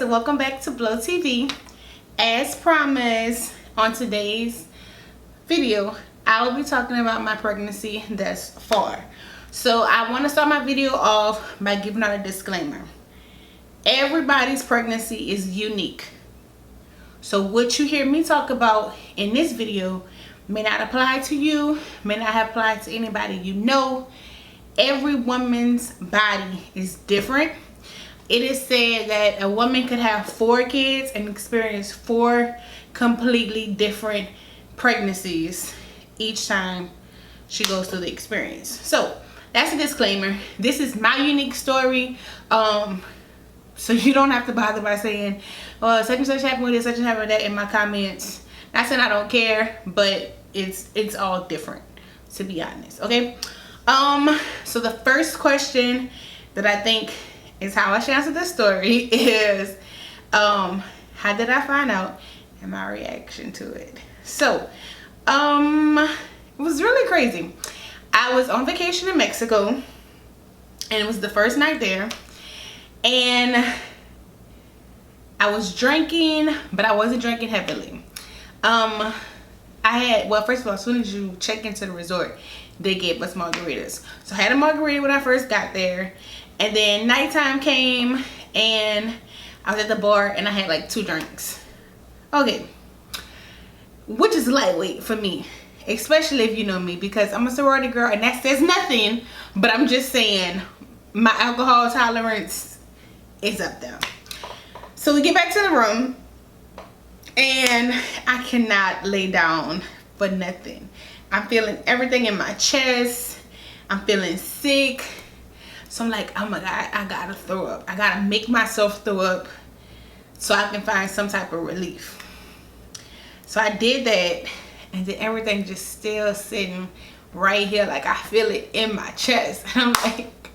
welcome back to B.L.O.W TV. As promised, on today's video I will be talking about my pregnancy thus far. So I want to start my video off by giving out a disclaimer. Everybody's pregnancy is unique, so what you hear me talk about in this video may not apply to you, may not have applied to anybody you know. Every woman's body is different. It is said that a woman could have 4 kids and experience 4 completely different pregnancies each time she goes through the experience. So that's a disclaimer. This is my unique story. So you don't have to bother by saying, oh, such and such happened with this, such and happened with that in my comments. Not saying I don't care, but it's all different, to be honest. Okay. So the first question that I think is how I should answer this story is, how did I find out and my reaction to it. So it was really crazy. I was on vacation in Mexico and it was the first night there, and I was drinking, but I wasn't drinking heavily. I had, well, first of all, as soon as you check into the resort, they gave us margaritas. So I had a margarita when I first got there, and then nighttime came and I was at the bar and I had like 2 drinks. Okay, which is lightweight for me, especially if you know me, because I'm a sorority girl, and that says nothing, but I'm just saying my alcohol tolerance is up there. So we get back to the room and I cannot lay down for nothing. I'm feeling everything in my chest. I'm feeling sick. So I'm like, oh my God, I gotta throw up. I gotta make myself throw up so I can find some type of relief. So I did that, and then everything just still sitting right here. Like I feel it in my chest. And I'm like,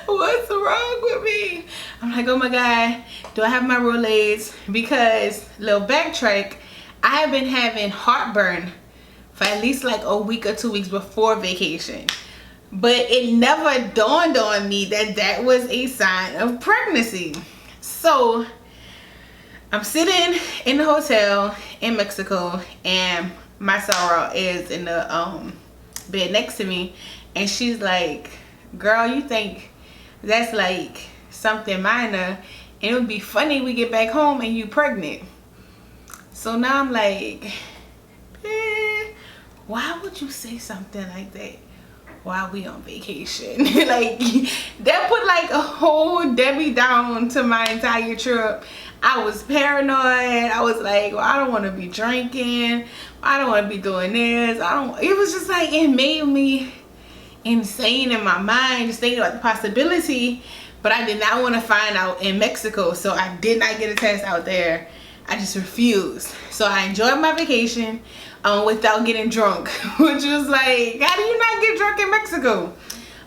what's wrong with me? I'm like, oh my God, do I have my Rolaids? Because, little backtrack, I have been having heartburn for at least like a week or 2 weeks before vacation. But it never dawned on me that that was a sign of pregnancy. So I'm sitting in the hotel in Mexico, and my soror is in the bed next to me, and she's like, girl, you think that's like something minor, and it would be funny we get back home and you pregnant. So now I'm like, why would you say something like that while we on vacation? Like that put like a whole Debbie down to my entire trip. I was paranoid. I was like, well, I don't want to be drinking, I don't want to be doing this, it was just like, it made me insane in my mind just thinking about the possibility. But I did not want to find out in Mexico, so I did not get a test out there. I just refused. So I enjoyed my vacation without getting drunk, which was like, how do you not get drunk in Mexico?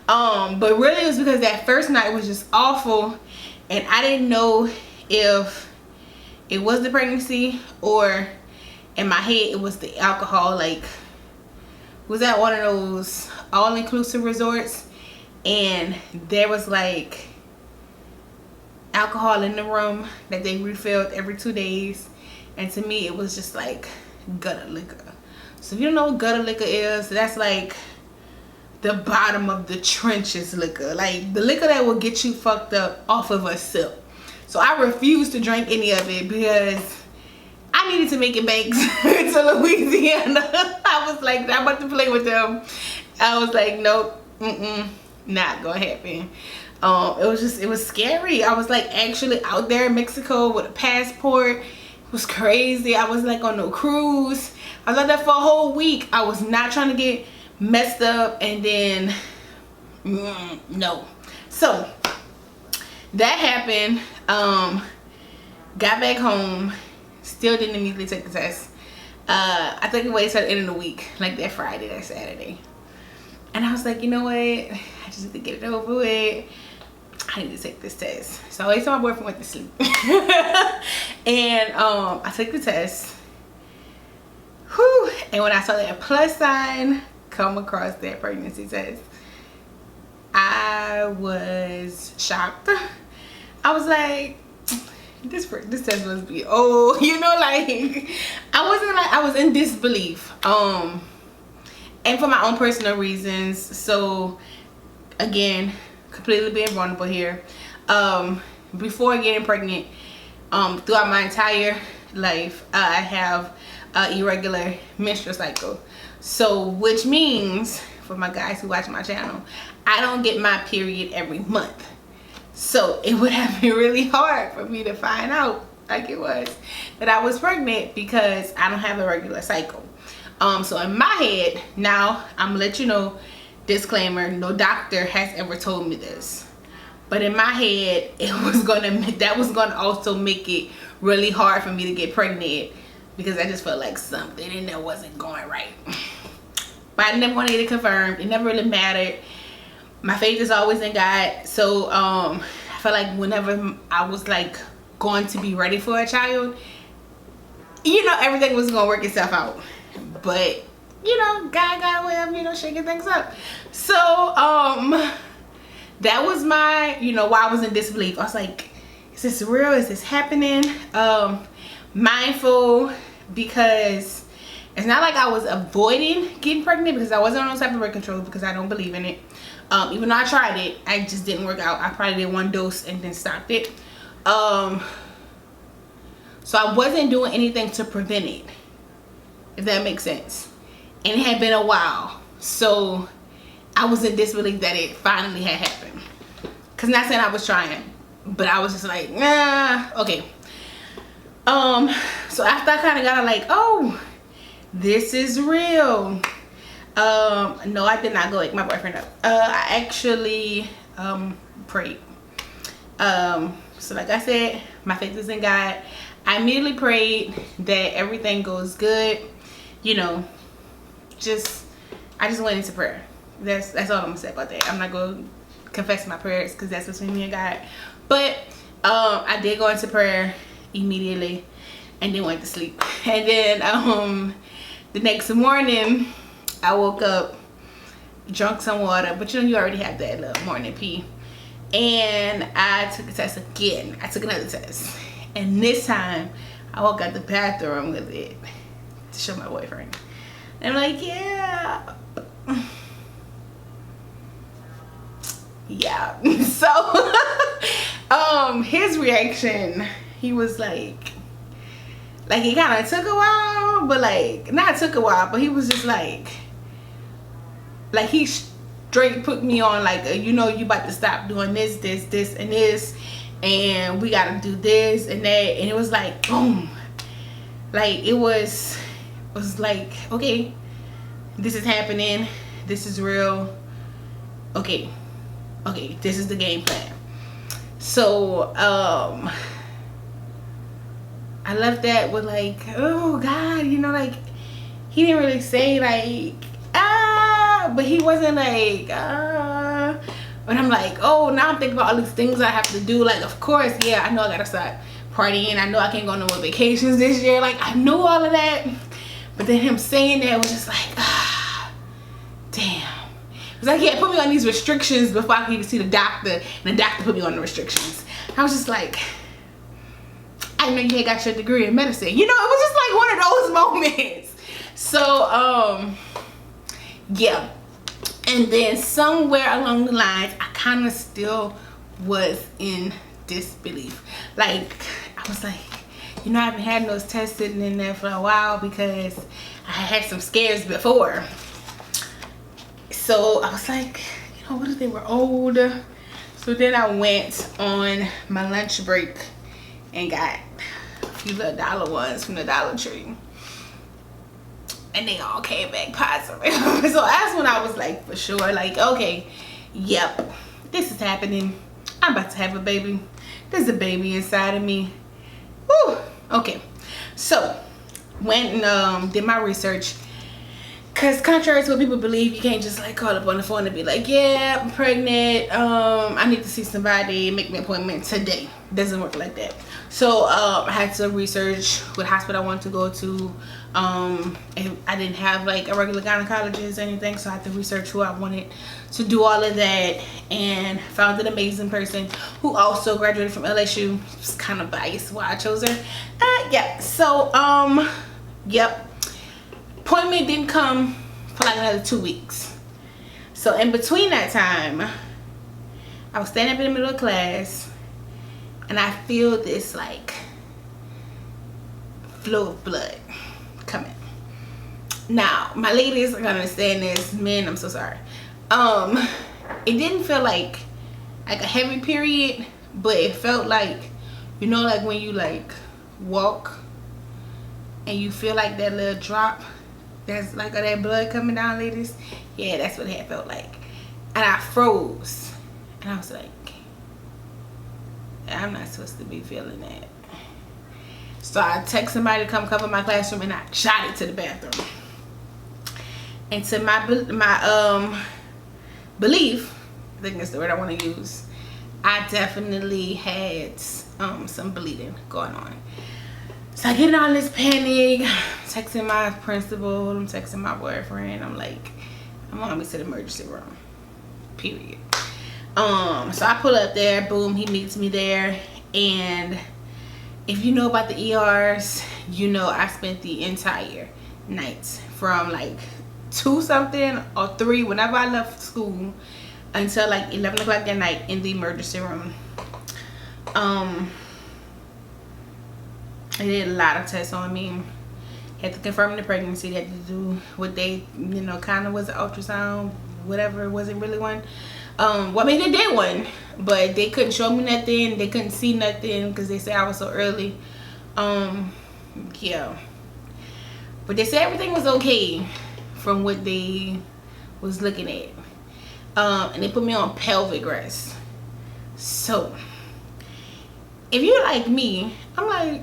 But really it was because that first night was just awful, and I didn't know if it was the pregnancy or in my head it was the alcohol. Like, was at one of those all-inclusive resorts, and there was like alcohol in the room that they refilled every 2 days, and to me it was just like gutter liquor. So if you don't know what gutter liquor is, that's like the bottom of the trenches liquor, like the liquor that will get you fucked up off of a sip. So I refused to drink any of it because I needed to make it back to Louisiana. I was like, I'm about to play with them. I was like, nope, not gonna happen. It was scary. I was like actually out there in Mexico with a passport. It was crazy. I was like on no cruise. I was out there for a whole week. I was not trying to get messed up, and then no. So that happened. Got back home, still didn't immediately take the test. I think it waited till the end of the week, like that Friday, that Saturday. And I was like, you know what? I just need to get it over with. I need to take this test. So I waited till my boyfriend went to sleep. And I took the test. Whew. And when I saw that plus sign come across that pregnancy test, I was shocked. I was like, this test must be old. You know, like I was in disbelief. And for my own personal reasons. So again, completely being vulnerable here. Before getting pregnant, throughout my entire life, I have an irregular menstrual cycle. So which means, for my guys who watch my channel, I don't get my period every month. So it would have been really hard for me to find out, like it was, that I was pregnant because I don't have a regular cycle. So in my head, now I'm gonna let you know, disclaimer, no doctor has ever told me this, but in my head, that was gonna also make it really hard for me to get pregnant, because I just felt like something in there wasn't going right. But I never want to get it confirmed. It never really mattered. My faith is always in God. So I felt like whenever I was like going to be ready for a child, you know, everything was gonna work itself out. But you know, God got a way of, you know, shaking things up. So that was my, you know, why I was in disbelief. I was like, is this real? Is this happening? Mindful, because it's not like I was avoiding getting pregnant, because I wasn't on no type of birth control, because I don't believe in it. Even though I tried it, I just didn't work out. I probably did one dose and then stopped it. So I wasn't doing anything to prevent it, if that makes sense. And it had been a while, so I was in disbelief that it finally had happened. Cause not saying I was trying, but I was just like, nah, okay. So after I kind of got like, oh, this is real. No, I did not go wake my boyfriend up. I actually prayed. So like I said, my faith is in God. I immediately prayed that everything goes good. You know, I just went into prayer. That's all I'm gonna say about that. I'm not gonna confess my prayers, because that's between me and God. But I did go into prayer immediately and then went to sleep. And then the next morning I woke up, drunk some water, but you know, you already have that little morning pee, and I took a test again. I took another test, and this time I walked out the bathroom with it to show my boyfriend. And I'm like, yeah. Yeah. So his reaction, he was like it kind of took a while, but like not took a while, but he was just like he straight put me on like, you know, you about to stop doing this and this, and we gotta do this and that. And it was like boom, like it was like, okay, this is happening, this is real, okay, this is the game plan. So I left that with like, oh God, you know, like he didn't really say like but he wasn't like but I'm like, oh, now I'm thinking about all these things I have to do. Like, of course, yeah, I know I gotta start partying, I know I can't go no more vacations this year, like I knew all of that. But then him saying that was just like, damn. Because like he had put me on these restrictions before I could even see the doctor, and the doctor put me on the restrictions. I was just like, I know you had got your degree in medicine. You know, it was just like one of those moments. So, yeah. And then somewhere along the lines, I kind of still was in disbelief. Like, I was like, you know, I haven't had those tests sitting in there for a while because I had some scares before. So I was like, you know, what if they were old? So then I went on my lunch break and got a few little dollar ones from the Dollar Tree. And they all came back positive. So that's when I was like, for sure, like, okay, yep, this is happening. I'm about to have a baby. There's a baby inside of me. Woo. Okay, so went and did my research. Because contrary to what people believe, you can't just like call up on the phone and be like, yeah, I'm pregnant, I need to see somebody, make me an appointment today. Doesn't work like that. So I had to research what hospital I wanted to go to. And I didn't have like a regular gynecologist or anything, so I had to research who I wanted to do all of that, and found an amazing person who also graduated from LSU. It's kind of biased why I chose her. Yeah, so yep. Appointment didn't come for like another 2 weeks. So in between that time, I was standing up in the middle of class, and I feel this like flow of blood coming. Now, my ladies are gonna understand this. Men, I'm so sorry. It didn't feel like a heavy period, but it felt like, you know, like when you like walk and you feel like that little drop. That's like all that blood coming down, ladies. Yeah, that's what it had felt like. And I froze. And I was like, I'm not supposed to be feeling that. So I text somebody to come cover my classroom, and I shot it to the bathroom. And to my belief, I think that's the word I want to use, I definitely had some bleeding going on. So I get in all this panic, texting my principal, I'm texting my boyfriend. I'm like, I'm on me to the emergency room, period. So I pull up there, boom, he meets me there. And if you know about the ERs, you know I spent the entire night from like 2 something or 3, whenever I left school, until like 11 o'clock that night in the emergency room. They did a lot of tests on me. Had to confirm the pregnancy. They had to do what they, you know, kind of was an ultrasound, whatever. It wasn't really one. Well, I mean, they did one, but they couldn't show me nothing. They couldn't see nothing because they said I was so early. Yeah. But they said everything was okay from what they was looking at. And they put me on pelvic rest. So, if you're like me, I'm like,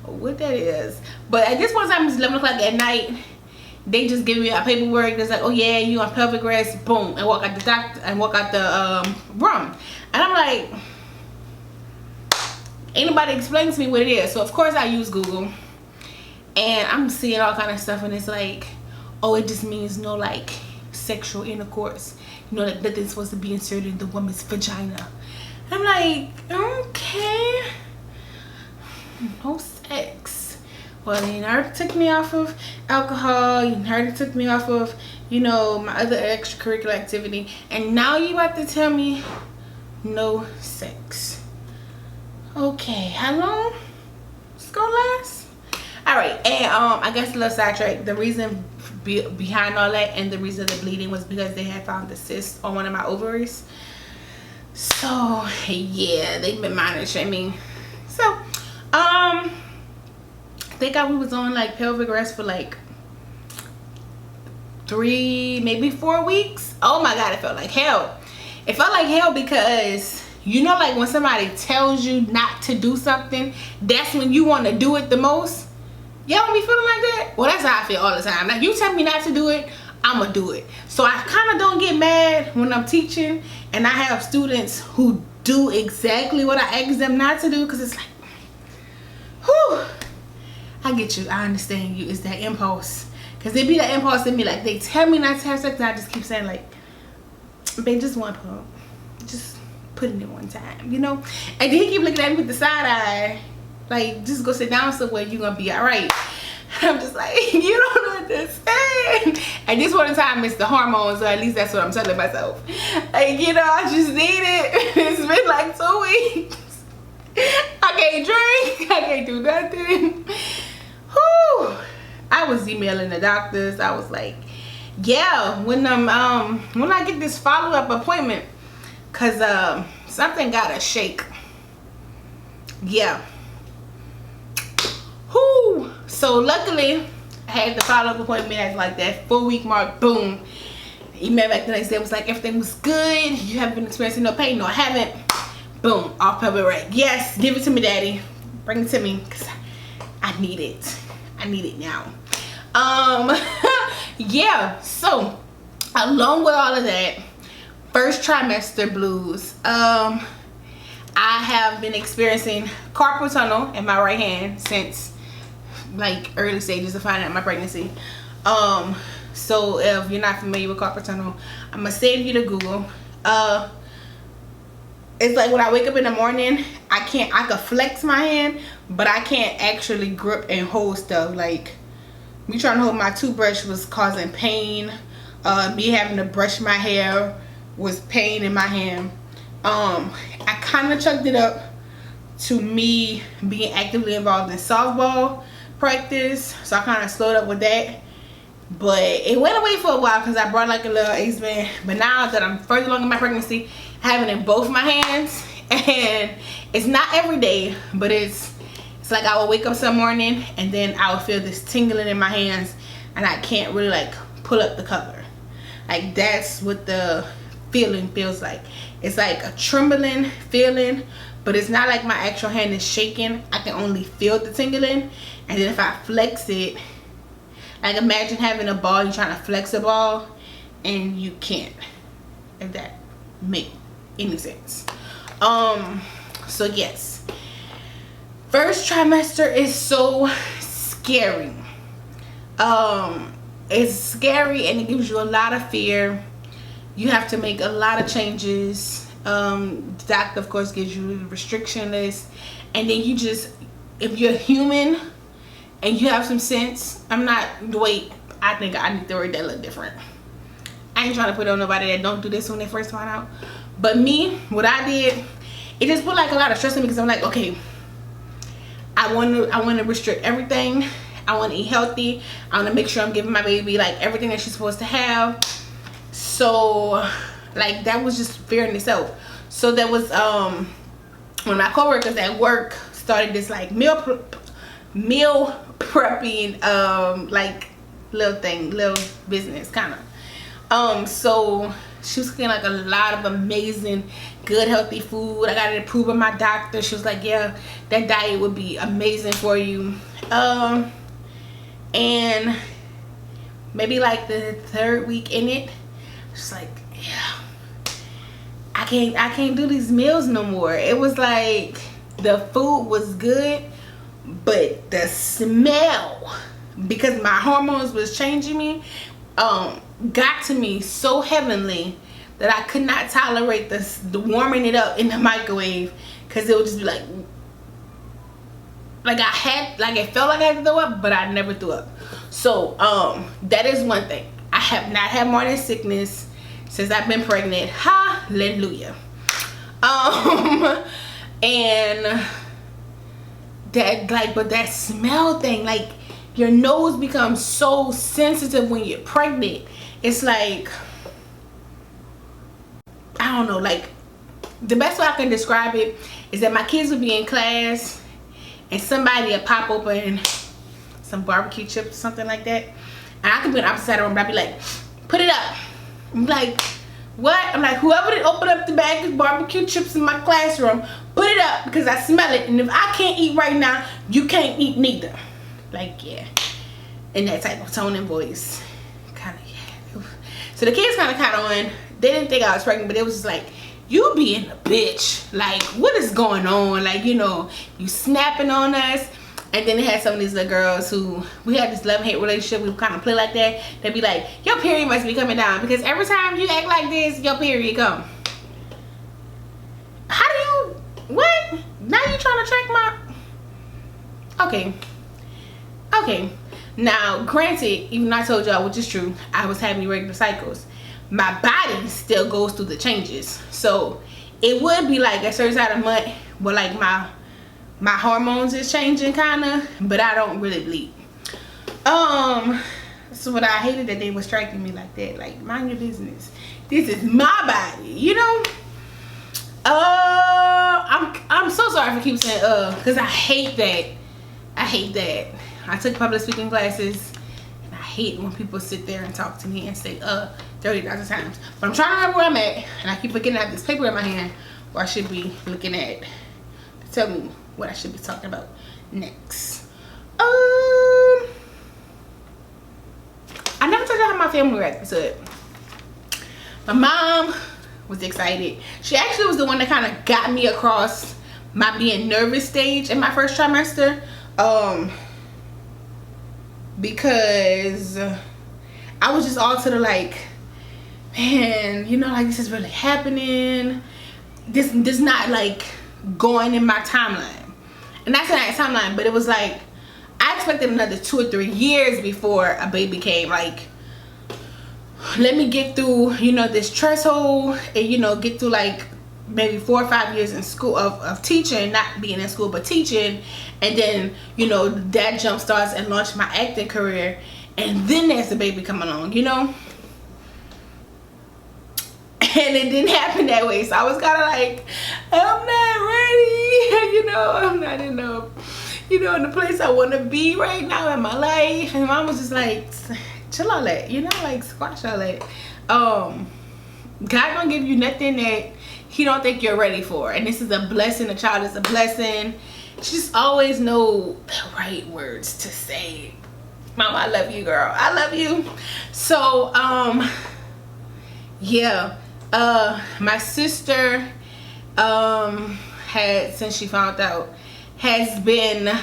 what that is. But at this point in time, it's 11 o'clock at night. They just give me a paperwork that's like, oh yeah, you on pelvic rest, boom, and walk out the doctor and walk out the room. And I'm like, ain't nobody explain to me what it is. So of course I use Google, and I'm seeing all kind of stuff, and it's like, oh, it just means no like sexual intercourse, you know, like nothing's supposed to be inserted in the woman's vagina. I'm like, okay, no sex. Well, you already took me off of alcohol, you already took me off of, you know, my other extracurricular activity, and now you about to tell me no sex. Okay, how long it's gonna last? All right, and I guess a little sidetrack. The reason behind all that and the reason the bleeding was because they had found the cyst on one of my ovaries. So yeah, they've been monitoring me. So I think we was on like pelvic rest for like 3, maybe 4 weeks. Oh my god, it felt like hell. It felt like hell because, you know, like when somebody tells you not to do something, that's when you want to do it the most. Y'all don't be feeling like that? Well, that's how I feel all the time. Like, you tell me not to do it, I'm gonna do it. So I kind of don't get mad when I'm teaching and I have students who do exactly what I ask them not to do, because it's like, whew, I get you, I understand you. It's that impulse, because they be that impulse in me. Like, they tell me not to have sex and I just keep saying like, babe, just one pump, just put it in one time, you know. And then he keep looking at me with the side eye, like, just go sit down somewhere, you're gonna be all right. And I'm just like, you don't understand. And this one time it's the hormones, or at least that's what I'm telling myself. Like, you know, I just need it. It's been like 2 weeks. I can't drink, I can't do nothing. Whew. I was emailing the doctors. I was like, yeah, when I get this follow-up appointment, cause something gotta shake. Yeah. Whoo. So luckily I had the follow-up appointment at like that 4-week mark. Boom. Email back the next day, was like, everything was good, you haven't been experiencing no pain. No, I haven't. Boom, off pelvic rest. Yes, give it to me, daddy, bring it to me, because I need it. I need it now. Yeah, so along with all of that, first trimester blues. I have been experiencing carpal tunnel in my right hand since like early stages of finding out my pregnancy. So if you're not familiar with carpal tunnel, I'm gonna save you to Google. It's like when I wake up in the morning, I could flex my hand, but I can't actually grip and hold stuff. Like me trying to hold my toothbrush was causing pain. Me having to brush my hair was pain in my hand. I kind of chucked it up to me being actively involved in softball practice, so I kind of slowed up with that. But it went away for a while because I brought like a little ace band. But now that I'm further along in my pregnancy, I have it in both my hands, and it's not every day, but it's like I will wake up some morning and then I will feel this tingling in my hands, and I can't really like pull up the cover. Like that's what the feeling feels like. It's like a trembling feeling, but it's not like my actual hand is shaking. I can only feel the tingling, and then if I flex it, like imagine having a ball, you're trying to flex a ball and you can't, if that make any sense. So yes, first trimester is so scary. It's scary and it gives you a lot of fear. You have to make a lot of changes. The doctor of course gives you a restriction list, and then you just, if you're human and you have some sense, I think I need to word that a little different. I ain't trying to put on nobody that don't do this when they first find out, but me, what I did, it just put like a lot of stress on me because I'm like, okay, I want to restrict everything. I want to eat healthy. I want to make sure I'm giving my baby like everything that she's supposed to have. So like that was just fear in itself. So there was when my coworkers at work started this like meal prepping like little business kind of. So she was cooking like a lot of amazing good healthy food. I got it approved by my doctor. She was like, yeah, that diet would be amazing for you. And maybe like the third week in it, she's like, yeah, I can't do these meals no more. It was like the food was good, but the smell, because my hormones was changing me, got to me so heavenly that I could not tolerate the warming it up in the microwave, because it would just be like it felt like I had to throw up, but I never threw up. So that is one thing. I have not had morning sickness since I've been pregnant. Hallelujah. And that, like, but that smell thing, like your nose becomes so sensitive when you're pregnant. It's like, I don't know, like the best way I can describe it is that my kids would be in class and somebody would pop open some barbecue chips, something like that, and I could be on the opposite side of the room, but I'd be like, put it up. I'm like, what? I'm like, whoever did open up the bag of barbecue chips in my classroom, put it up, because I smell it, and if I can't eat right now, you can't eat neither. Like, yeah, in that type of tone and voice, kind of, yeah. So the kids kind of caught on. They didn't think I was pregnant, but it was just like, you being a bitch, like what is going on, like, you know, you snapping on us. And then they had some of these little girls who, we had this love-hate relationship. We kind of play like that. They'd be like, your period must be coming down, because every time you act like this, your period come. How do you, what? Now you trying to track my, okay. Now granted, even though I told y'all, which is true, I was having irregular cycles, my body still goes through the changes. So it would be like a certain side of month where like my hormones is changing kind of, but I don't really bleed. So what I hated that they were striking me like that, like, mind your business, this is my body, you know. I'm so sorry for keep saying because I hate that. I took public speaking classes, and I hate when people sit there and talk to me and say 30,000 times, but I'm trying to remember where I'm at, and I keep forgetting I have this paper in my hand where I should be looking at to tell me what I should be talking about next. my family reacted to it. My mom was excited. She actually was the one that kind of got me across my being nervous stage in my first trimester. Because I was just all to the like, man, you know, like this is really happening. This not like going in my timeline. And that's not a timeline, but it was like I expected another 2 or 3 years before a baby came. Like, let me get through, you know, this threshold, and you know, get through like maybe 4 or 5 years in school of teaching, not being in school but teaching, and then, you know, that jump starts and launch my acting career, and then there's the baby come along, you know. And it didn't happen that way, so I was kind of like, I'm not ready, you know, I'm not in the, you know, in the place I want to be right now in my life. And mom was just like, chill all that, you know, like squash all that. God don't give you nothing that he don't think you're ready for, and this is a blessing. A child is a blessing. Just always know the right words to say. Mama, I love you, girl. I love you. So yeah, my sister had, since she found out, has been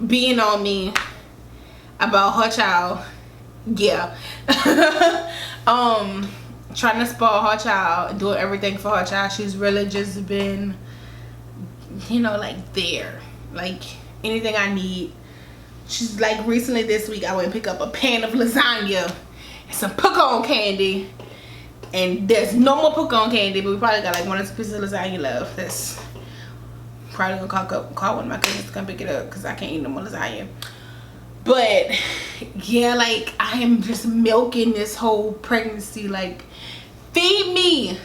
being on me about her child. Yeah. Trying to spoil her child, doing everything for her child. She's really just been, you know, like there, like anything I need. She's like, recently this week I went and pick up a pan of lasagna and some pecan candy, and there's no more pecan candy, but we probably got like 1 or 2 pieces of lasagna left. That's probably gonna call one of my cousins to come pick it up because I can't eat no more lasagna. But yeah, like I am just milking this whole pregnancy, like, feed me,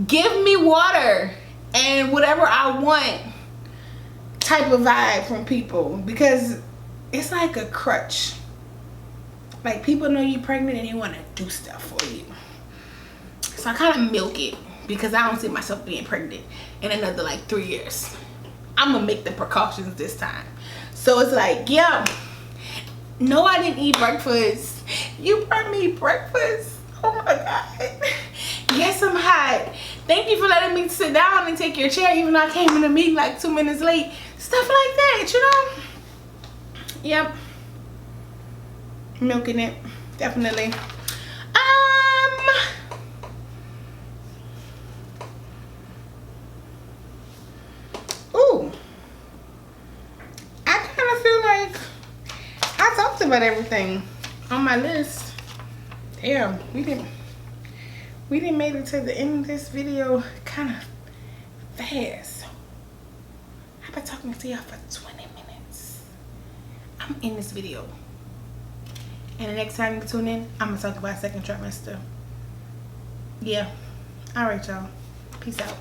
give me water and whatever I want type of vibe from people, because it's like a crutch. Like, people know you're pregnant and they want to do stuff for you. So I kind of milk it because I don't see myself being pregnant in another like 3 years. I'm gonna make the precautions this time. So it's like, yeah, no, I didn't eat breakfast. You brought me breakfast. Oh my God. Yes, I'm hot. Thank you for letting me sit down and take your chair, even though I came in the meeting like 2 minutes late. Stuff like that, you know? Yep. Milking it, definitely. Ooh. I kind of feel like I talked about everything on my list. Yeah, we didn't made it to the end of this video kind of fast. I've been talking to y'all for 20 minutes. I'm in this video, and the next time you tune in, I'm gonna talk about second trimester. Yeah. All right, y'all. Peace out.